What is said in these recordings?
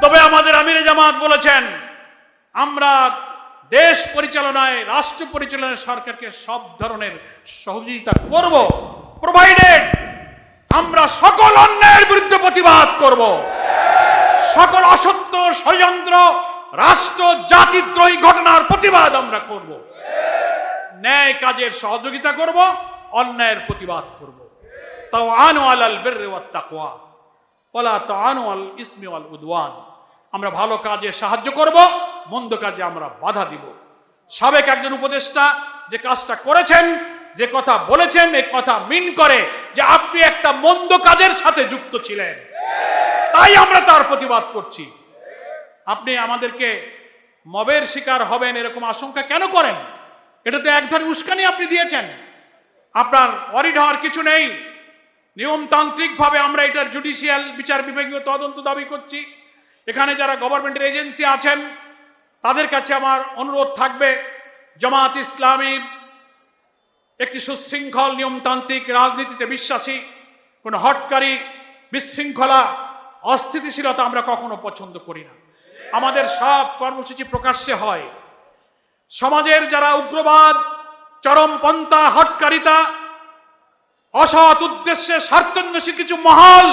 তবে আমাদের আমিরে জামাত বলেছেন, আমরা দেশ পরিচালনায়, রাষ্ট্র পরিচালনায় সরকারকে সব ধরনের সহযোগিতা করব, প্রোভাইডেড আমরা সকল অন্যায়ের বিরুদ্ধে প্রতিবাদ করব, সকল অসত্য, ষড়যন্ত্র, রাষ্ট্র জাতিদ্রোহী ঘটনার প্রতিবাদ আমরা করব, ন্যায় কাজের সহযোগিতা করব, অন্যায়ের প্রতিবাদ করব। তাওয়ানু আলাল বিররি ওয়াত তাকওয়া ওয়ালা তাওয়ানু আলাল ইসমি ওয়াল উদওয়ান। আমরা ভালো কাজে সাহায্য করব, মন্দ কাজে আমরা বাধা দিব। সাবেক একজন উপদেষ্টা যে কাজটা করেছেন, যে কথা বলেছেন, এই কথা মিন করে যে আপনি একটা মন্দ কাজের সাথে যুক্ত ছিলেন, তাই আমরা তার প্রতিবাদ করছি। আপনি আমাদেরকে মবের শিকার হবেন এরকম আশঙ্কা কেন করেন? এটা তো এক ধরনের উস্কানি আপনি দিয়েছেন। আপনার ওয়ারিড হওয়ার কিছু নেই। নিয়মতান্ত্রিকভাবে আমরা এটার জুডিশিয়াল বিচার বিভাগীয় তদন্ত দাবি করছি। এখানে যারা গভর্নমেন্টের এজেন্সি আছেন তাদের কাছে আমার অনুরোধ থাকবে, জামাত ইসলামী একটি সুশৃঙ্খল নিয়মতান্ত্রিক রাজনীতিতে বিশ্বাসী। কোনো হটকারী, বিশৃঙ্খলা, অস্থিতিশীলতা আমরা কখনো পছন্দ করি না। আমাদের সব কর্মসূচি প্রকাশ্যে হয়। সমাজের যারা উগ্রবাদ, চরমপন্থা, হটকারিতা, অসৎ উদ্দেশ্যে স্বার্থান্বেষী কিছু মহল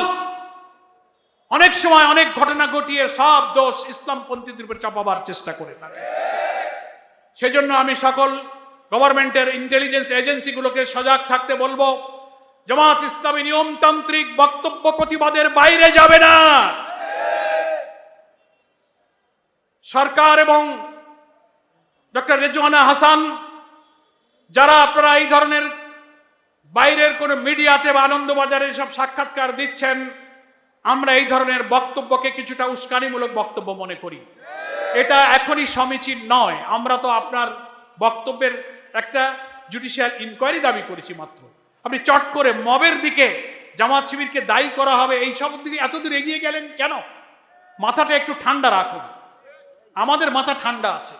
অনেক সময় অনেক ঘটনা ঘটিয়ে সব দোষ ইসলামপন্থীদের উপর চাপাবার চেষ্টা করে থাকে। সেজন্য আমি সকল গভর্নমেন্টের ইন্টেলিজেন্স এজেন্সিগুলোকে সজাগ থাকতে বলবো, জামাত ইসলামী নিয়মতান্ত্রিক বক্তব্য প্রতিবাদের বাইরে যাবে না। সরকার এবং ডক্টর রেজওয়ানা হাসান, যারা আপনারা এই ধরনের বাইরের কোনো মিডিয়াতে বা আনন্দবাজারে সব সাক্ষাৎকার দিচ্ছেন, আমরা এই ধরনের বক্তব্যকে কিছুটা উস্কানিমূলক বক্তব্য মনে করি। এটা এখনই সমীচীন নয়। আমরা তো আপনার বক্তব্যের একটা জুডিশিয়াল ইনকোয়ারি দাবি করেছি মাত্র। আপনি চট করে মবের দিকে, জামাত শিবিরকে দায়ী করা হবে, এই সব দিকে এতদূর এগিয়ে গেলেন কেন? মাথাটা একটু ঠান্ডা রাখুন। আমাদের মাথা ঠান্ডা আছে।